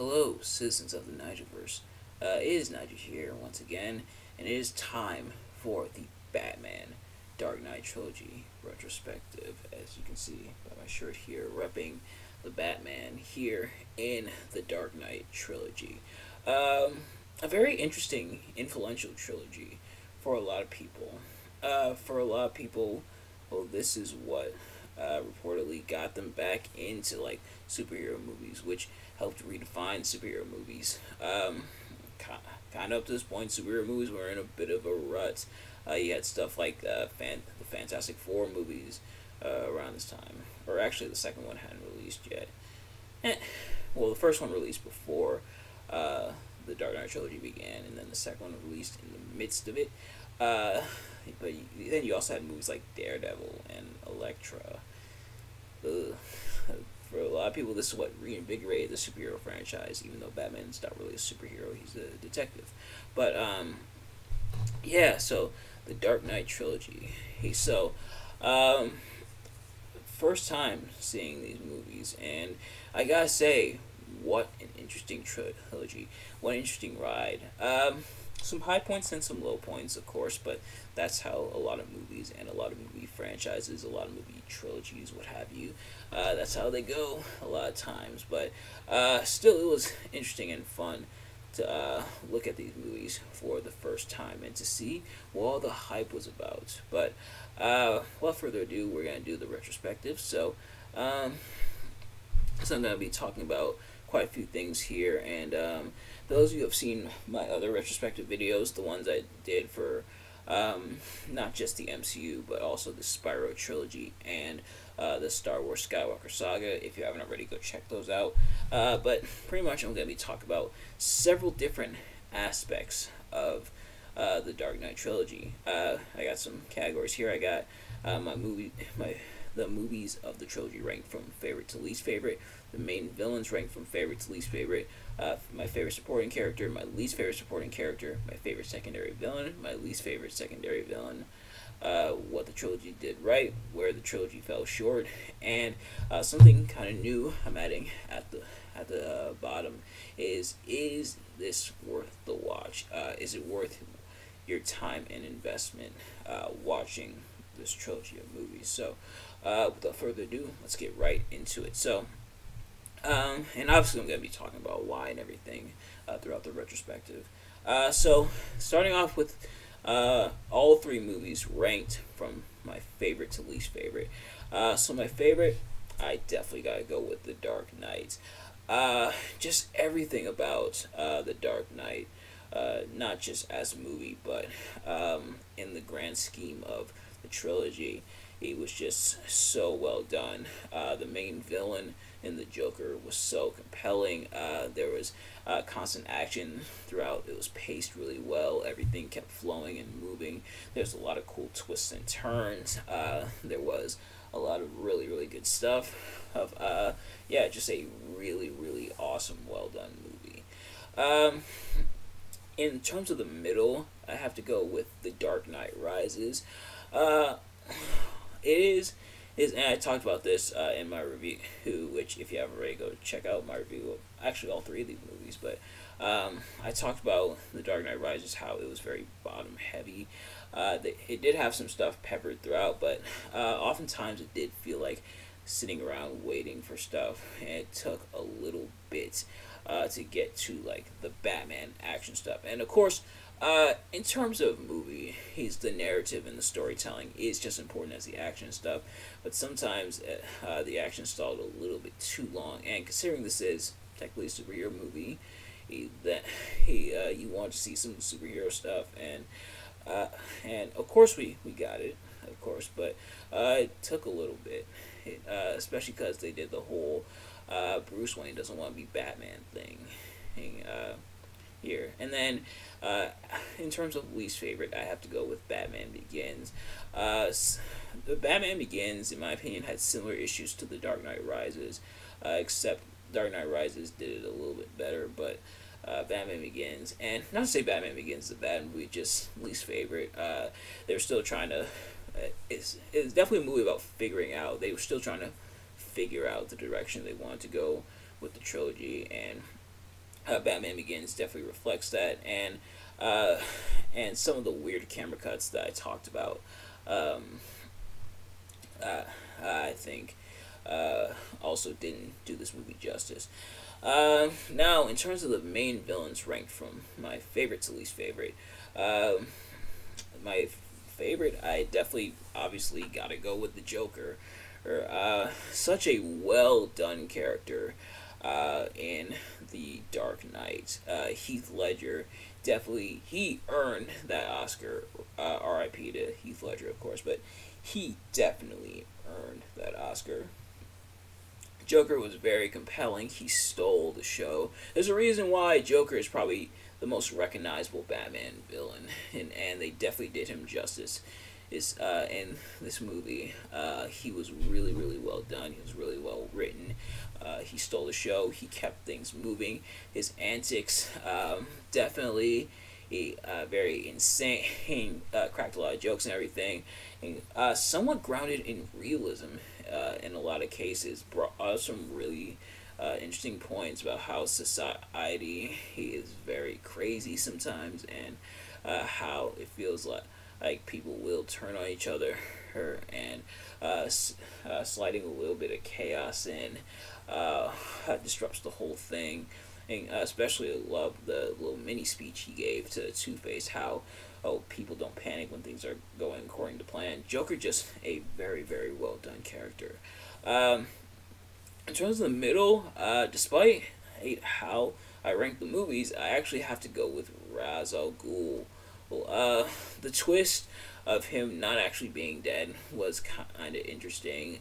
Hello, citizens of the Nigelverse. It is Nigel here once again, and it is time for the Batman Dark Knight Trilogy Retrospective. As you can see by my shirt here, repping the Batman here in the Dark Knight Trilogy. A very interesting, influential trilogy for a lot of people. Well, this is what reportedly got them back into like superhero movies, which helped redefine superhero movies. Kind of up to this point, superhero movies were in a bit of a rut. You had stuff like the Fantastic Four movies around this time, or actually the second one hadn't released yet. Eh, well, the first one released before the Dark Knight trilogy began, and then the second one released in the midst of it. But then you also had movies like Daredevil and Elektra. For a lot of people, this is what reinvigorated the superhero franchise, even though Batman's not really a superhero, he's a detective. But, yeah, so the Dark Knight trilogy. First time seeing these movies, and I gotta say, what an interesting trilogy. What an interesting ride. Some high points and some low points, of course, but that's how a lot of movies and a lot of movie franchises, a lot of movie trilogies, what have you, that's how they go a lot of times. But still, it was interesting and fun to look at these movies for the first time and to see what all the hype was about. But without further ado, we're going to do the retrospective. So I'm going to be talking about quite a few things here, and those of you who have seen my other retrospective videos, the ones I did for not just the MCU but also the Spyro trilogy and the Star Wars Skywalker saga, if you haven't already, go check those out. But pretty much I'm going to be talking about several different aspects of the Dark Knight trilogy. I got some categories here. I got the movies of the trilogy ranked from favorite to least favorite, the main villains ranked from favorite to least favorite, my favorite supporting character, my least favorite supporting character, my favorite secondary villain, my least favorite secondary villain, what the trilogy did right, where the trilogy fell short, and something kind of new I'm adding at the bottom is this worth the watch? Is it worth your time and investment watching this trilogy of movies? So without further ado, let's get right into it. So and obviously I'm going to be talking about why and everything throughout the retrospective. So starting off with all three movies ranked from my favorite to least favorite. So my favorite, I definitely got to go with The Dark Knight. Just everything about The Dark Knight, not just as a movie, but in the grand scheme of the trilogy, it was just so well done. The main villain in the Joker was so compelling. There was constant action throughout. It was paced really well. Everything kept flowing and moving. There's a lot of cool twists and turns. There was a lot of really, really good stuff. Yeah, just a really, really awesome, well done movie. In terms of the middle, I have to go with The Dark Knight Rises. It is, and I talked about this in my review, which if you haven't already, go check out my review of actually all three of these movies. But I talked about The Dark Knight Rises, how it was very bottom heavy. It did have some stuff peppered throughout, but oftentimes it did feel like sitting around waiting for stuff, and it took a little bit to get to like the Batman action stuff. And of course, in terms of movie, the narrative and the storytelling is just important as the action stuff, but sometimes the action stalled a little bit too long. And considering this is technically a superhero movie, you want to see some superhero stuff, and of course we got it, of course, but it took a little bit, especially because they did the whole Bruce Wayne doesn't want to be Batman thing here. And then in terms of least favorite, I have to go with Batman Begins. The Batman Begins, in my opinion, had similar issues to The Dark Knight Rises, except Dark Knight Rises did it a little bit better. But Batman Begins, and not to say Batman Begins is a bad movie, just least favorite. They were still trying to. It's definitely a movie about figuring out. They were still trying to figure out the direction they wanted to go with the trilogy, and Batman Begins definitely reflects that, uh, and some of the weird camera cuts that I talked about, um, uh, I think also didn't do this movie justice. Now, in terms of the main villains ranked from my favorite to least favorite, um, my favorite, I definitely obviously gotta go with the Joker. Such a well done character in the Dark Knight. Heath Ledger definitely he earned that Oscar. R.I.P. to Heath Ledger, of course, but he definitely earned that Oscar. Joker was very compelling. He stole the show. There's a reason why Joker is probably the most recognizable Batman villain, and they definitely did him justice. Is in this movie, he was really really well done. He was really well written. He stole the show. He kept things moving. His antics, definitely, he very insane. Cracked a lot of jokes and everything, and somewhat grounded in realism in a lot of cases. Brought some really interesting points about how society is very crazy sometimes, and how it feels like people will turn on each other, and sliding a little bit of chaos in disrupts the whole thing. And especially love the little mini speech he gave to Two-Face, how people don't panic when things are going according to plan. Joker just a very very well done character. Um, in terms of the middle, despite how I rank the movies, I actually have to go with Ra's al Ghul. Well, the twist of him not actually being dead was kind of interesting.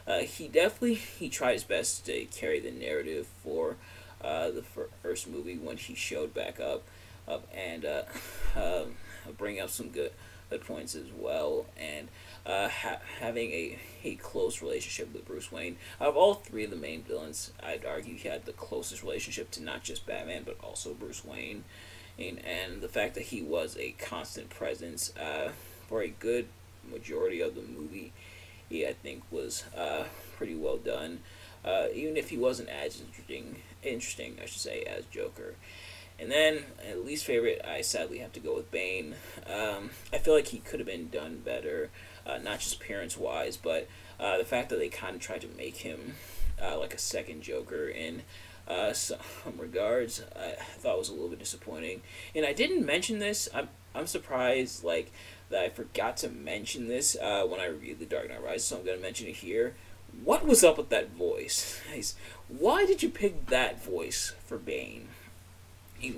He tried his best to carry the narrative for the first movie when he showed back up and bring up some good points as well, and having a close relationship with Bruce Wayne. Out of all three of the main villains, I'd argue he had the closest relationship to not just Batman but also Bruce Wayne, and the fact that he was a constant presence for a good majority of the movie, I think was pretty well done. Even if he wasn't as interesting, I should say, as Joker. And then, at least favorite, I sadly have to go with Bane. I feel like he could have been done better, not just appearance wise, but the fact that they kind of tried to make him like a second Joker in some regards, I thought was a little bit disappointing. And I didn't mention this. I'm surprised that I forgot to mention this when I reviewed The Dark Knight Rises, so I'm going to mention it here. What was up with that voice? Why did you pick that voice for Bane?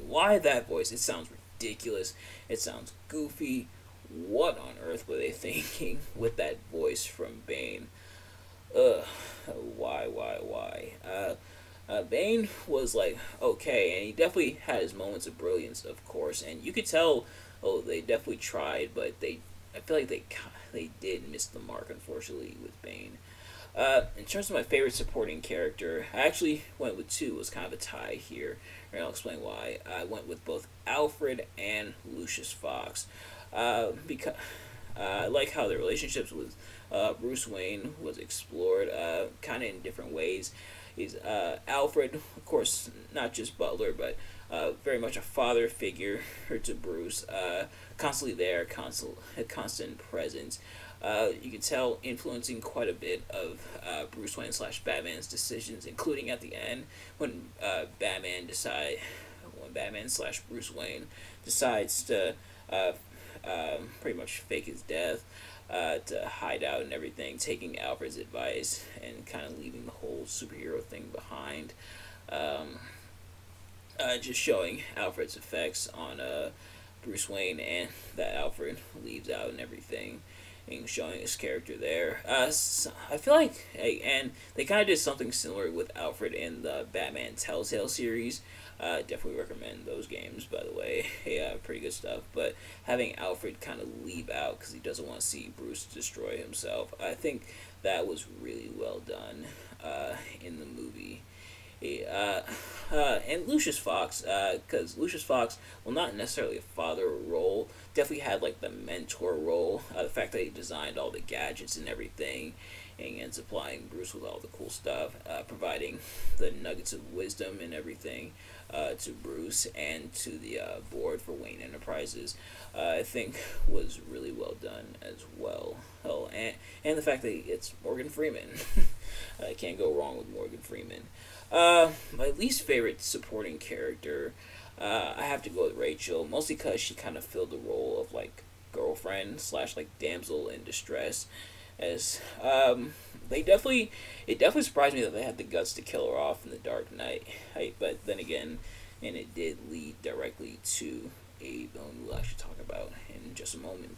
Why that voice? It sounds ridiculous. It sounds goofy. What on earth were they thinking with that voice from Bane? Ugh. Why? Bane was okay, and he definitely had his moments of brilliance, of course, and you could tell. Oh, they definitely tried, but I feel like they did miss the mark, unfortunately, with Bane. In terms of my favorite supporting character, I actually went with two. It was kind of a tie here, and I'll explain why. I went with both Alfred and Lucius Fox, because I like how their relationships with Bruce Wayne was explored, kind of in different ways. He's Alfred, of course, not just butler, but very much a father figure to Bruce, constantly there, constant presence. You can tell influencing quite a bit of Bruce Wayne / Batman's decisions, including at the end when Batman / Bruce Wayne decides to pretty much fake his death, to hide out and everything, taking Alfred's advice and kind of leaving the whole superhero thing behind. Just showing Alfred's effects on Bruce Wayne, and that Alfred leaves out and everything, and showing his character there. So I feel like, and they kind of did something similar with Alfred in the Batman Telltale series. Definitely recommend those games, by the way. Yeah, pretty good stuff. But having Alfred kind of leave out because he doesn't want to see Bruce destroy himself, I think that was really well done in the movie. And Lucius Fox, because Lucius Fox, well, not necessarily a father role, definitely had the mentor role. The fact that he designed all the gadgets and everything, and supplying Bruce with all the cool stuff, providing the nuggets of wisdom and everything to Bruce and to the board for Wayne Enterprises, I think was really well done as well. Oh, and the fact that it's Morgan Freeman. I can't go wrong with Morgan Freeman. My least favorite supporting character, I have to go with Rachel, mostly because she kind of filled the role of like girlfriend slash like damsel in distress. As it definitely surprised me that they had the guts to kill her off in the Dark Knight. But then again, and it did lead directly to a villain we'll actually talk about in just a moment.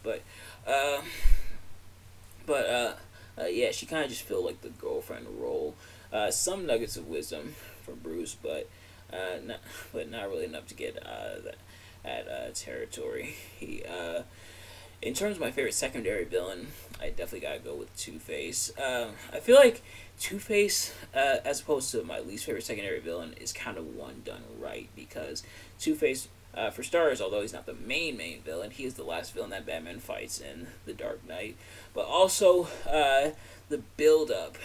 Yeah, she kind of just filled like the girlfriend role. Some nuggets of wisdom from Bruce, but not really enough to get that territory. In terms of my favorite secondary villain, I definitely gotta go with Two-Face. I feel like Two-Face, as opposed to my least favorite secondary villain, is kind of one done right, because Two-Face, for starters, although he's not the main villain, he is the last villain that Batman fights in The Dark Knight. But also, the build-up,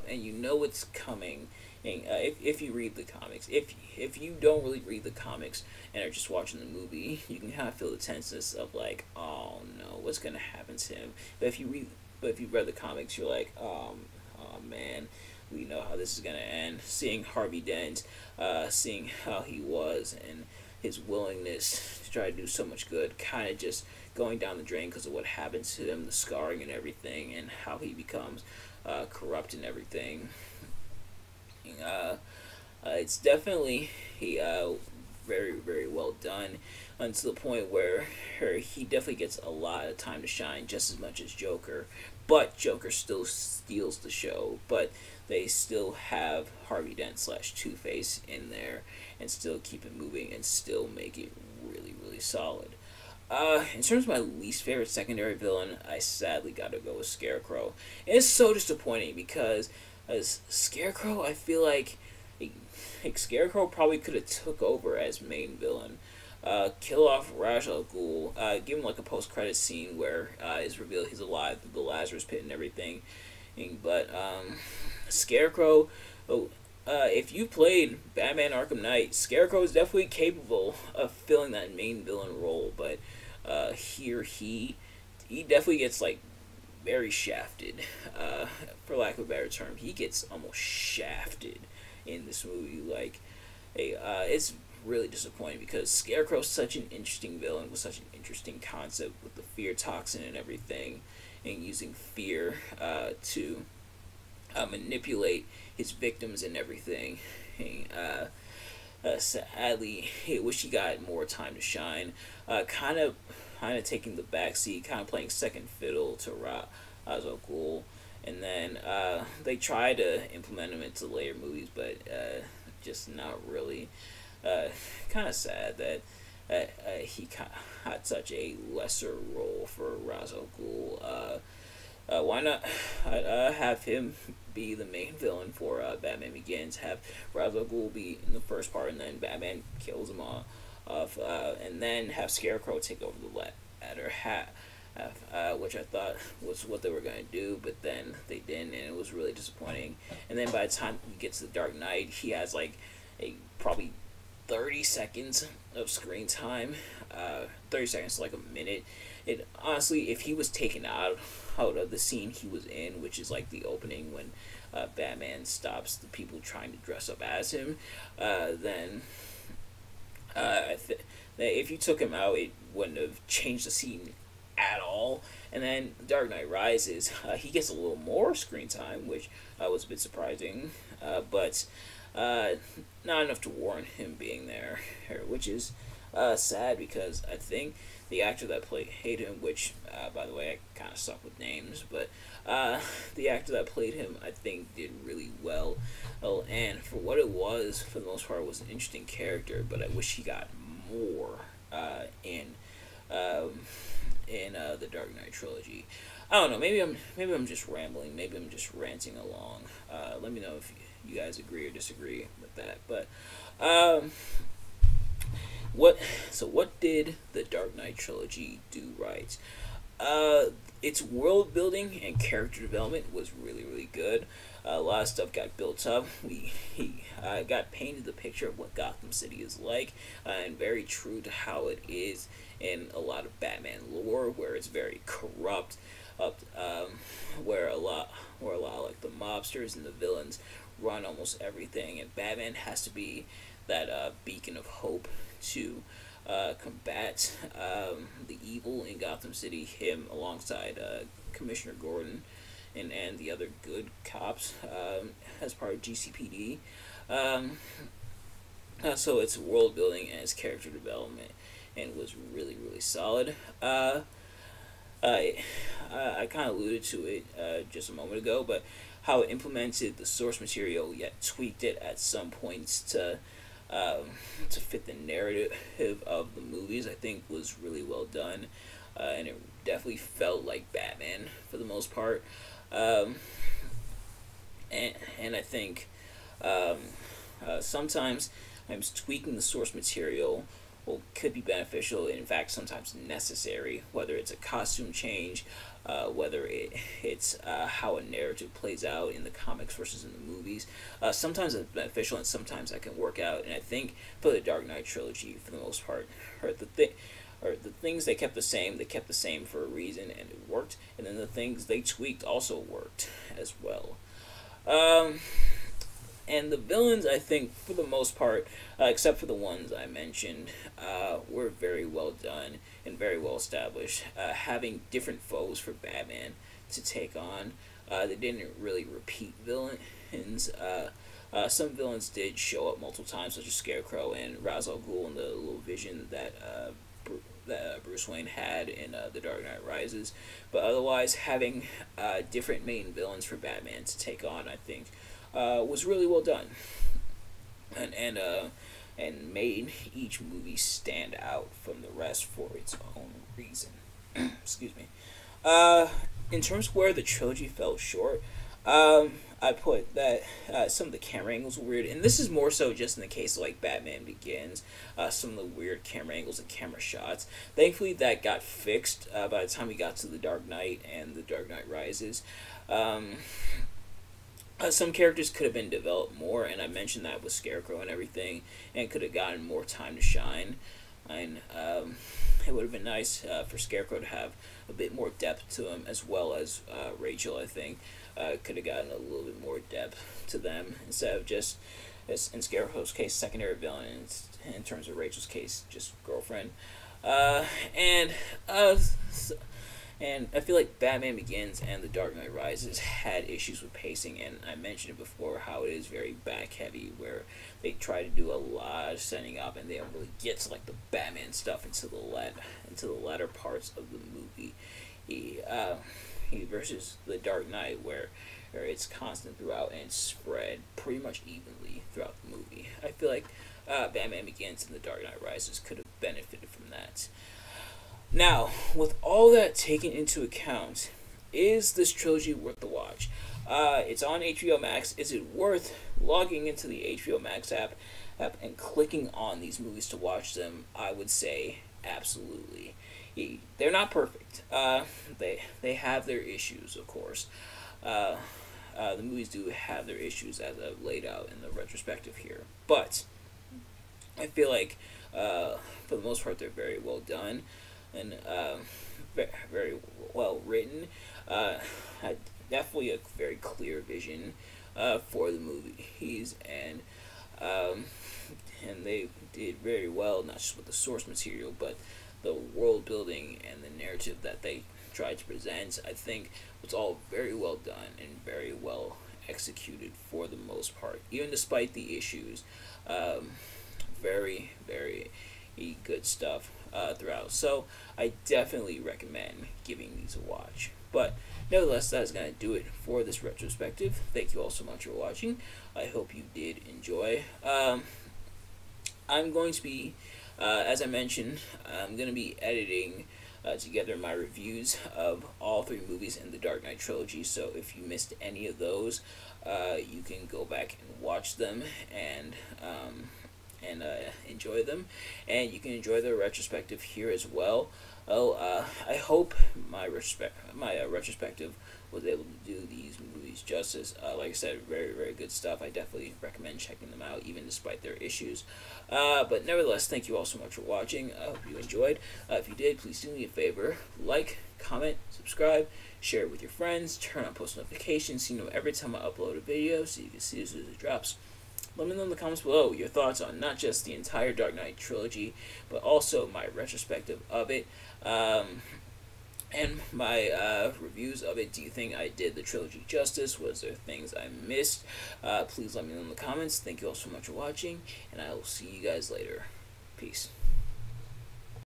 and you know what's coming. If you read the comics, if you don't really read the comics and are just watching the movie, you can kind of feel the tenseness of like, oh no, what's gonna happen to him? But if you've read the comics, you're like, oh man, we know how this is gonna end. Seeing Harvey Dent, seeing how he was and his willingness to try to do so much good, kind of just going down the drain because of what happens to him, the scarring and everything, and how he becomes corrupt and everything. It's definitely very well done, until the point where he definitely gets a lot of time to shine, just as much as Joker. But Joker still steals the show. But they still have Harvey Dent slash Two-Face in there, and still keep it moving, and still make it really solid. In terms of my least favorite secondary villain, I sadly gotta go with Scarecrow. And it's so disappointing because as Scarecrow, I feel like Scarecrow probably could have took over as main villain. Kill off Ra's al Ghul, give him like a post-credit scene where it's revealed he's alive through the Lazarus Pit and everything. But Scarecrow, if you played Batman Arkham Knight, Scarecrow is definitely capable of filling that main villain role. But here he definitely gets like very shafted, for lack of a better term. He gets almost shafted in this movie. Like, it's really disappointing because Scarecrow's such an interesting villain with such an interesting concept with the fear toxin and everything, and using fear to manipulate his victims and everything. Sadly, I wish he got more time to shine. Kind of taking the backseat, kind of playing second fiddle to Ra's al Ghul. And then they tried to implement him into later movies, but just not really. Kind of sad that he had such a lesser role for Ra's al Ghul. Why not have him be the main villain for Batman Begins? Have Ra's al Ghul be in the first part, and then Batman kills him off, and then have Scarecrow take over the latter half. Which I thought was what they were going to do, but then they didn't, and it was really disappointing. And then by the time he gets to the Dark Knight, he has like probably 30 seconds of screen time, 30 seconds to like a minute. It honestly, if he was taken out of the scene he was in, which is like the opening when Batman stops the people trying to dress up as him, then if you took him out, it wouldn't have changed the scene at all. And then Dark Knight Rises, he gets a little more screen time, which was a bit surprising, but not enough to warrant him being there, which is sad because I think the actor that played him, which by the way I kind of suck with names, but the actor that played him I think did really well. And for what it was, for the most part, was an interesting character, but I wish he got more in the Dark Knight trilogy. I don't know. Maybe I'm just rambling. Maybe I'm just ranting along. Let me know if you guys agree or disagree with that. But what did the Dark Knight trilogy do right? its world building and character development was really, really good. A lot of stuff got built up. He got painted the picture of what Gotham City is like, and very true to how it is in a lot of Batman lore, where it's very corrupt, where a lot like the mobsters and the villains run almost everything, and Batman has to be that beacon of hope to combat the evil in Gotham City. Him alongside Commissioner Gordon and the other good cops as part of GCPD. So it's world building and its character development, and was really, really solid. I kind of alluded to it just a moment ago, but how it implemented the source material yet tweaked it at some points to fit the narrative of the movies, I think was really well done, and it definitely felt like Batman for the most part. And I think sometimes tweaking the source material could be beneficial, in fact sometimes necessary, whether it's a costume change, whether it's how a narrative plays out in the comics versus in the movies. Sometimes it's beneficial and sometimes that can work out, and I think for the Dark Knight trilogy, for the most part, the things they kept the same for a reason, and it worked, and then the things they tweaked also worked as well. And the villains, I think, for the most part, except for the ones I mentioned, were very well done and very well established. Having different foes for Batman to take on, they didn't really repeat villains. Some villains did show up multiple times, such as Scarecrow and Ra's al Ghul, and the little vision that Bruce Wayne had in The Dark Knight Rises. But otherwise, having different main villains for Batman to take on, I think, was really well done, and made each movie stand out from the rest for its own reason. Excuse me. In terms of where the trilogy fell short, I put that some of the camera angles were weird, and this is more so just in the case of like Batman Begins. Some of the weird camera angles and camera shots. Thankfully, that got fixed by the time we got to The Dark Knight and The Dark Knight Rises. Some characters could have been developed more, and I mentioned that with Scarecrow and everything, and could have gotten more time to shine. And it would have been nice for Scarecrow to have a bit more depth to him, as well as Rachel, I think. Could have gotten a little bit more depth to them, instead of just, as in Scarecrow's case, secondary villain, and in terms of Rachel's case, just girlfriend. And I feel like Batman Begins and The Dark Knight Rises had issues with pacing, and I mentioned it before how it is very back-heavy, where they try to do a lot of setting up, and they don't really get to like the Batman stuff into the latter parts of the movie. Versus The Dark Knight, where it's constant throughout and it's spread pretty much evenly throughout the movie. I feel like Batman Begins and The Dark Knight Rises could have benefited from that. Now, with all that taken into account, is this trilogy worth the watch? It's on HBO Max. Is it worth logging into the HBO Max app and clicking on these movies to watch them? I would say absolutely. They're not perfect. They have their issues, of course. The movies do have their issues, as I've laid out in the retrospective here. But I feel like, for the most part, they're very well done and very well written. Definitely a very clear vision for the movies, and they did very well, not just with the source material, but the world building and the narrative that they tried to present. I think was all very well done and very well executed for the most part, even despite the issues. Very, very good stuff throughout. So I definitely recommend giving these a watch. But nevertheless, that is going to do it for this retrospective. Thank you all so much for watching. I hope you did enjoy. I'm going to be, as I mentioned, I'm going to be editing together my reviews of all three movies in the Dark Knight trilogy. So if you missed any of those, you can go back and watch them, and and enjoy them, and you can enjoy the retrospective here as well. I hope my retrospective was able to do these movies justice. Like I said, very good stuff. I definitely recommend checking them out, even despite their issues. But nevertheless, thank you all so much for watching. I hope you enjoyed. If you did, please do me a favor: like, comment, subscribe, share it with your friends, turn on post notifications so you know every time I upload a video, so you can see as soon as it drops. Let me know in the comments below your thoughts on not just the entire Dark Knight trilogy, but also my retrospective of it, and my reviews of it. Do you think I did the trilogy justice? Was there things I missed? Please let me know in the comments. Thank you all so much for watching, and I will see you guys later. Peace.